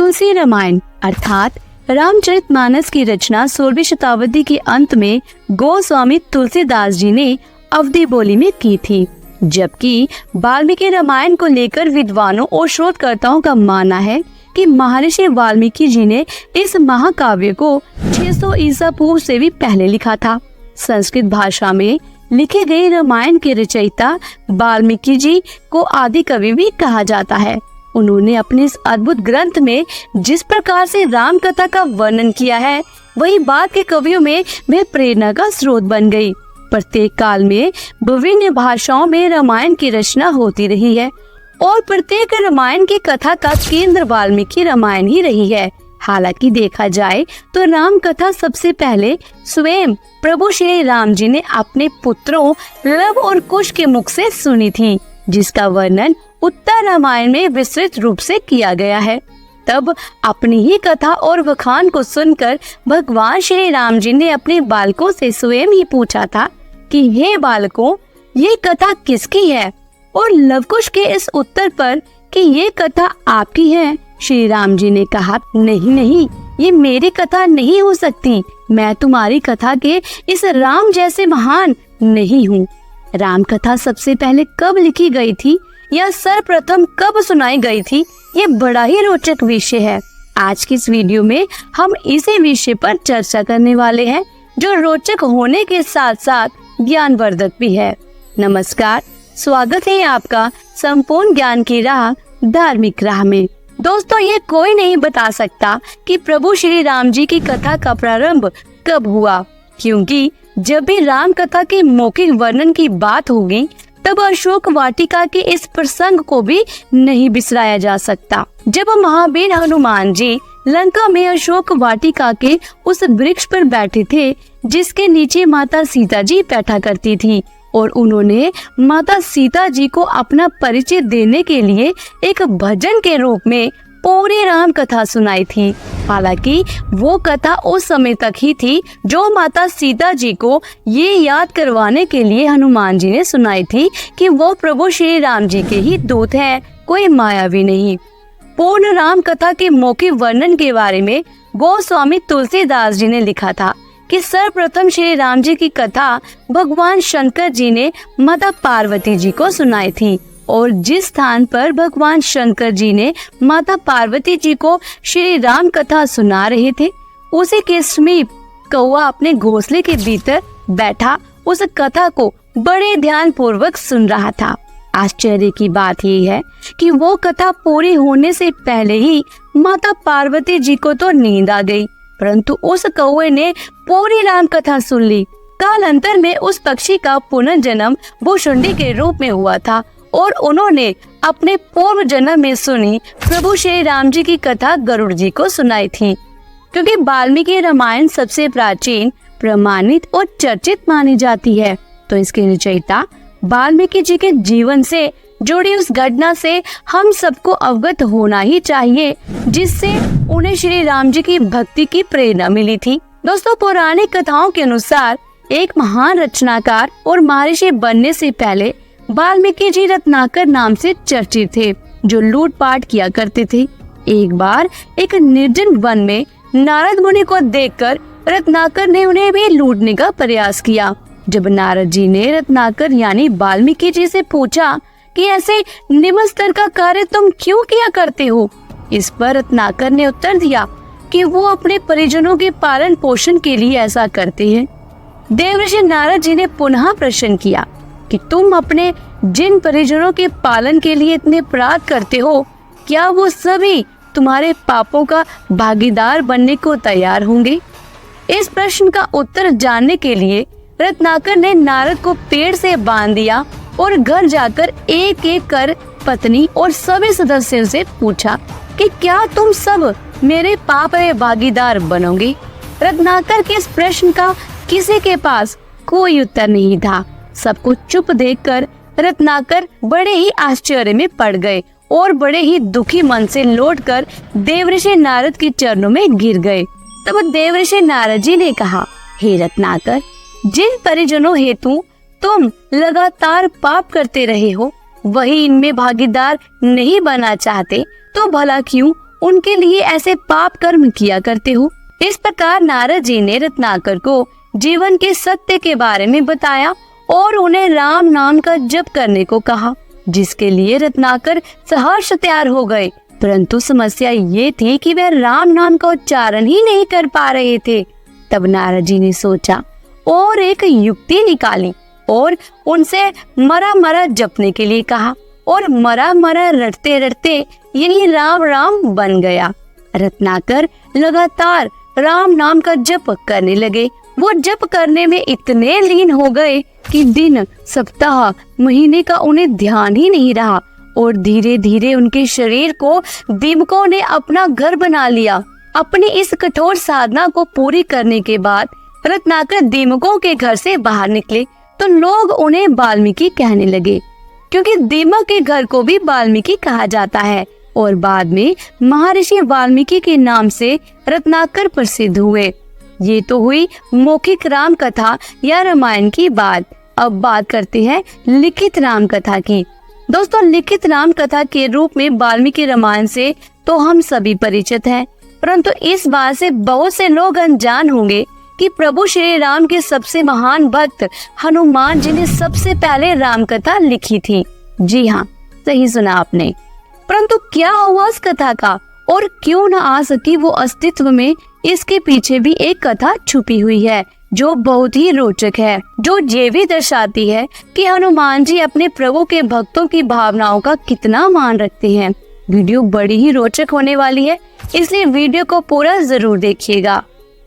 तुलसी रामायण अर्थात रामचरितमानस की रचना 16वीं शताब्दी के अंत में गोस्वामी तुलसीदास जी ने अवधी बोली में की थी, जबकि वाल्मीकि रामायण को लेकर विद्वानों और शोधकर्ताओं का मानना है कि महर्षि वाल्मीकि जी ने इस महाकाव्य को 600 ईसा पूर्व से भी पहले लिखा था। संस्कृत भाषा में लिखे गए रामायण के रचयिता वाल्मीकि जी को आदि कवि भी कहा जाता है। उन्होंने अपने इस अद्भुत ग्रंथ में जिस प्रकार से राम कथा का वर्णन किया है, वही बाद के कवियों में वे प्रेरणा का स्रोत बन गई। प्रत्येक काल में विभिन्न भाषाओं में रामायण की रचना होती रही है और प्रत्येक रामायण की कथा का केंद्र वाल्मीकि रामायण ही रही है। हालांकि देखा जाए तो राम कथा सबसे पहले स्वयं प्रभु श्री राम जी ने अपने पुत्रों लव और कुश के मुख से सुनी थी, जिसका वर्णन उत्तर रामायण में विस्तृत रूप से किया गया है। तब अपनी ही कथा और बखान को सुनकर भगवान श्री राम जी ने अपने बालकों से स्वयं ही पूछा था कि हे बालकों, ये कथा किसकी है? और लवकुश के इस उत्तर पर कि ये कथा आपकी है, श्री राम जी ने कहा, नहीं नहीं, ये मेरी कथा नहीं हो सकती। मैं तुम्हारी कथा के इस राम जैसे महान नहीं हूँ। राम कथा सबसे पहले कब लिखी गई थी या सर्वप्रथम कब सुनाई गई थी, ये बड़ा ही रोचक विषय है। आज की इस वीडियो में हम इसी विषय पर चर्चा करने वाले हैं, जो रोचक होने के साथ साथ ज्ञानवर्धक भी है। नमस्कार, स्वागत है आपका संपूर्ण ज्ञान की राह धार्मिक राह में। दोस्तों, ये कोई नहीं बता सकता कि प्रभु श्री राम जी की कथा का प्रारंभ कब हुआ, क्योंकि जब भी राम कथा के मौखिक वर्णन की बात होगी तब अशोक वाटिका के इस प्रसंग को भी नहीं बिसराया जा सकता। जब महावीर हनुमान जी लंका में अशोक वाटिका के उस वृक्ष पर बैठे थे, जिसके नीचे माता सीता जी बैठा करती थी, और उन्होंने माता सीता जी को अपना परिचय देने के लिए एक भजन के रूप में पूरी राम कथा सुनाई थी। हालांकि वो कथा उस समय तक ही थी जो माता सीता जी को ये याद करवाने के लिए हनुमान जी ने सुनाई थी कि वो प्रभु श्री राम जी के ही दूत हैं, कोई मायावी नहीं। पूर्ण राम कथा के मौखिक वर्णन के बारे में गोस्वामी तुलसीदास जी ने लिखा था कि सर्वप्रथम श्री राम जी की कथा भगवान शंकर जी ने माता पार्वती जी को सुनाई थी, और जिस स्थान पर भगवान शंकर जी ने माता पार्वती जी को श्री राम कथा सुना रहे थे, उसी के समीप कौवा अपने घोंसले के भीतर बैठा उस कथा को बड़े ध्यान पूर्वक सुन रहा था। आश्चर्य की बात यह है कि वो कथा पूरी होने से पहले ही माता पार्वती जी को तो नींद आ गई, परंतु उस कौवे ने पूरी राम कथा सुन ली। कालांतर में उस पक्षी का पुनर्जन्म भुशुंडी के रूप में हुआ था, और उन्होंने अपने पूर्व जन्म में सुनी प्रभु श्री राम जी की कथा गरुड़ जी को सुनाई थी। क्योंकि वाल्मीकि रामायण सबसे प्राचीन, प्रमाणित और चर्चित मानी जाती है, तो इसके रचयिता वाल्मीकि जी के जीवन से जुड़ी उस घटना से हम सबको अवगत होना ही चाहिए, जिससे उन्हें श्री राम जी की भक्ति की प्रेरणा मिली थी। दोस्तों, पौराणिक कथाओं के अनुसार एक महान रचनाकार और महर्षि बनने से पहले वाल्मीकि जी रत्नाकर नाम से चर्चित थे, जो लूटपाट किया करते थे। एक बार एक निर्जन वन में नारद मुनि को देखकर रत्नाकर ने उन्हें भी लूटने का प्रयास किया। जब नारद जी ने रत्नाकर यानी वाल्मीकि जी से पूछा कि ऐसे निम्न स्तर का कार्य तुम क्यों किया करते हो, इस पर रत्नाकर ने उत्तर दिया कि वो अपने परिजनों के पालन पोषण के लिए ऐसा करते हैं। देवर्षि नारद जी ने पुनः प्रश्न किया कि तुम अपने जिन परिजनों के पालन के लिए इतने अपराध करते हो, क्या वो सभी तुम्हारे पापों का भागीदार बनने को तैयार होंगे? इस प्रश्न का उत्तर जानने के लिए रत्नाकर ने नारद को पेड़ से बांध दिया और घर जाकर एक एक कर पत्नी और सभी सदस्यों से पूछा कि क्या तुम सब मेरे पाप में भागीदार बनोगे? रत्नाकर के इस प्रश्न का किसी के पास कोई उत्तर नहीं था। सबको चुप देखकर रत्नाकर बड़े ही आश्चर्य में पड़ गए और बड़े ही दुखी मन से लौटकर देवर्षि नारद के चरणों में गिर गए। तब देवर्षि नारद जी ने कहा, हे रत्नाकर, जिन परिजनों हेतु तुम लगातार पाप करते रहे हो, वही इनमें भागीदार नहीं बनना चाहते, तो भला क्यों उनके लिए ऐसे पाप कर्म किया करते हो। इस प्रकार नारद जी ने रत्नाकर को जीवन के सत्य के बारे में बताया और उन्हें राम नाम का जप करने को कहा, जिसके लिए रत्नाकर सहर्ष तैयार हो गए। परंतु समस्या ये थी कि वे राम नाम का उच्चारण ही नहीं कर पा रहे थे। तब नारद जी ने सोचा और एक युक्ति निकाली और उनसे मरा मरा जपने के लिए कहा और मरा मरा रटते रटते यही राम राम बन गया। रत्नाकर लगातार राम नाम का जप करने लगे। वो जप करने में इतने लीन हो गए कि दिन, सप्ताह, महीने का उन्हें ध्यान ही नहीं रहा और धीरे धीरे उनके शरीर को दीमकों ने अपना घर बना लिया। अपनी इस कठोर साधना को पूरी करने के बाद रत्नाकर दीमकों के घर से बाहर निकले तो लोग उन्हें वाल्मीकि कहने लगे, क्योंकि दीमक के घर को भी वाल्मीकि कहा जाता है और बाद में महर्षि वाल्मीकि के नाम से रत्नाकर प्रसिद्ध हुए। ये तो हुई मौखिक राम कथा या रामायण की बात। अब बात करते हैं लिखित राम कथा की। दोस्तों, लिखित राम कथा के रूप में वाल्मीकि रामायण से तो हम सभी परिचित हैं, परंतु इस बात से बहुत से लोग अनजान होंगे कि प्रभु श्री राम के सबसे महान भक्त हनुमान जी ने सबसे पहले राम कथा लिखी थी। जी हाँ, सही सुना आपने। परंतु क्या हुआ उस कथा का और क्यों न आ सकी वो अस्तित्व में, इसके पीछे भी एक कथा छुपी हुई है जो बहुत ही रोचक है, जो ये भी दर्शाती है कि हनुमान जी अपने प्रभु के भक्तों की भावनाओं का कितना मान रखते हैं। वीडियो बड़ी ही रोचक होने वाली है, इसलिए वीडियो को पूरा जरूर देखिएगा।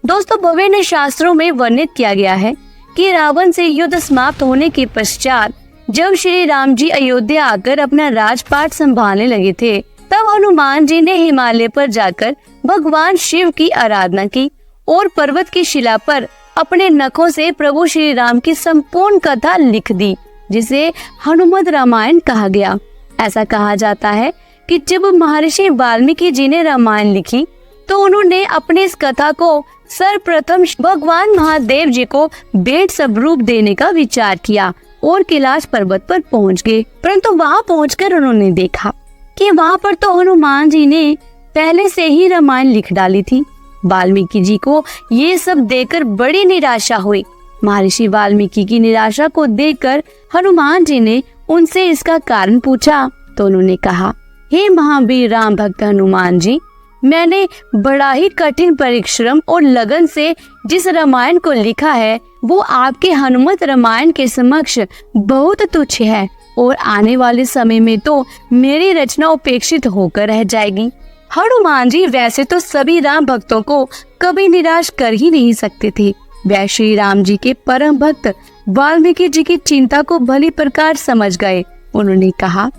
दोस्तों, विभिन्न शास्त्रों में वर्णित किया गया है कि रावण से युद्ध समाप्त होने के पश्चात जब श्री राम जी अयोध्या आकर अपना राजपाट संभालने लगे थे, तब हनुमान जी ने हिमालय पर जाकर भगवान शिव की आराधना की और पर्वत की शिला पर अपने नखों से प्रभु श्री राम की संपूर्ण कथा लिख दी, जिसे हनुमत रामायण कहा गया। ऐसा कहा जाता है कि जब महर्षि वाल्मीकि जी ने रामायण लिखी तो उन्होंने अपने इस कथा को सर्वप्रथम भगवान महादेव जी को भेंट स्वरूप देने का विचार किया और कैलाश पर्वत पर पहुंच गए। परंतु वहां पहुंचकर उन्होंने देखा कि वहां पर तो हनुमान जी ने पहले से ही रामायण लिख डाली थी। वाल्मीकि जी को ये सब देखकर बड़ी निराशा हुई। महर्षि वाल्मीकि की निराशा को देखकर हनुमान जी ने उनसे इसका कारण पूछा तो उन्होंने कहा, हे महावीर राम भक्त हनुमान जी, मैंने बड़ा ही कठिन परिश्रम और लगन से जिस रामायण को लिखा है वो आपके हनुमत रामायण के समक्ष बहुत तुच्छ है और आने वाले समय में तो मेरी रचना उपेक्षित होकर रह जाएगी। हनुमान जी वैसे तो सभी राम भक्तों को कभी निराश कर ही नहीं सकते थे। वह श्री राम जी के परम भक्त वाल्मीकि जी की चिंता को भली प्रकार समझ गए। उन्होंने कहा,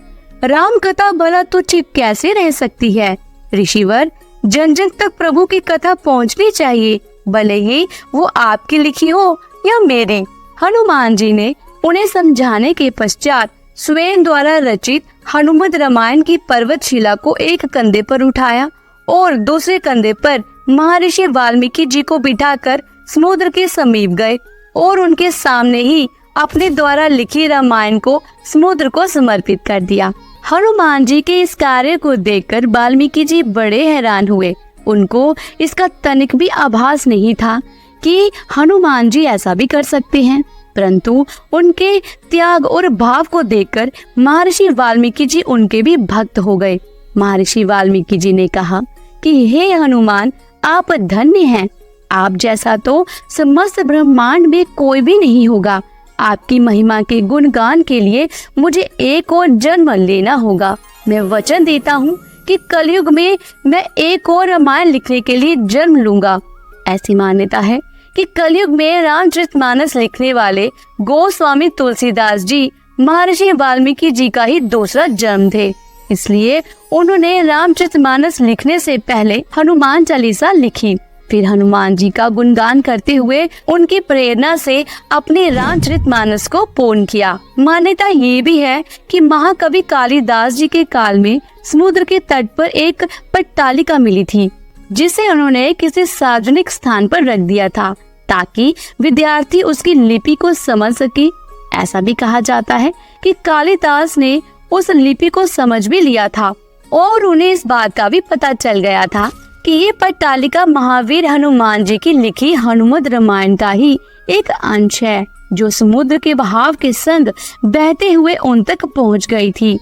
राम कथा भला तुच्छ कैसे रह सकती है? ऋषिवर, जन जन तक प्रभु की कथा पहुंचनी चाहिए, भले ही वो आपकी लिखी हो या मेरी। हनुमान जी ने उन्हें समझाने के पश्चात स्वयं द्वारा रचित हनुमत रामायण की पर्वत शिला को एक कंधे पर उठाया और दूसरे कंधे पर महर्षि वाल्मीकि जी को बिठाकर समुद्र के समीप गए और उनके सामने ही अपने द्वारा लिखी रामायण को समुद्र को समर्पित कर दिया। हनुमान जी के इस कार्य को देखकर वाल्मीकि जी बड़े हैरान हुए। उनको इसका तनिक भी आभास नहीं था कि हनुमान जी ऐसा भी कर सकते हैं, परंतु उनके त्याग और भाव को देखकर महर्षि वाल्मीकि जी उनके भी भक्त हो गए। महर्षि वाल्मीकि जी ने कहा कि हे हनुमान, आप धन्य हैं। आप जैसा तो समस्त ब्रह्मांड में कोई भी नहीं होगा। आपकी महिमा के गुणगान के लिए मुझे एक और जन्म लेना होगा। मैं वचन देता हूँ कि कलयुग में मैं एक और रामायण लिखने के लिए जन्म लूंगा। ऐसी मान्यता है कि कलयुग में रामचरितमानस लिखने वाले गोस्वामी तुलसीदास जी महर्षि वाल्मीकि जी का ही दूसरा जन्म थे। इसलिए उन्होंने रामचरितमानस लिखने से पहले हनुमान चालीसा लिखी। फिर हनुमान जी का गुणगान करते हुए उनकी प्रेरणा से अपने रामचरितमानस को पूर्ण किया। मान्यता ये भी है कि महाकवि कालिदास जी के काल में समुद्र के तट पर एक पट्टालिका मिली थी, जिसे उन्होंने किसी सार्वजनिक स्थान पर रख दिया था ताकि विद्यार्थी उसकी लिपि को समझ सके। ऐसा भी कहा जाता है कि कालिदास ने उस लिपि को समझ भी लिया था और उन्हें इस बात का भी पता चल गया था कि ये पट्टालिका महावीर हनुमान जी की लिखी हनुमत रामायण का ही एक अंश है, जो समुद्र के बहाव के संग बहते हुए उन तक पहुंच गई थी।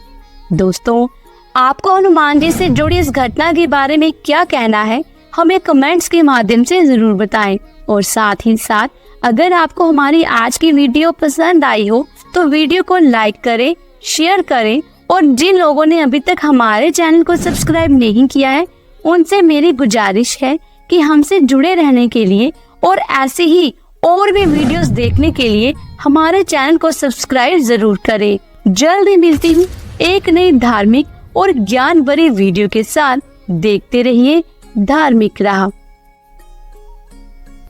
दोस्तों, आपको हनुमान जी से जुड़ी इस घटना के बारे में क्या कहना है, हमें कमेंट्स के माध्यम से जरूर बताएं। और साथ ही साथ अगर आपको हमारी आज की वीडियो पसंद आई हो तो वीडियो को लाइक करें, शेयर करें, और जिन लोगों ने अभी तक हमारे चैनल को सब्सक्राइब नहीं किया है उनसे मेरी गुजारिश है कि हमसे जुड़े रहने के लिए और ऐसे ही और भी वीडियोस देखने के लिए हमारे चैनल को सब्सक्राइब जरूर करें। जल्द ही मिलती हूँ एक नई धार्मिक और ज्ञान भरी वीडियो के साथ। देखते रहिए धार्मिक राह।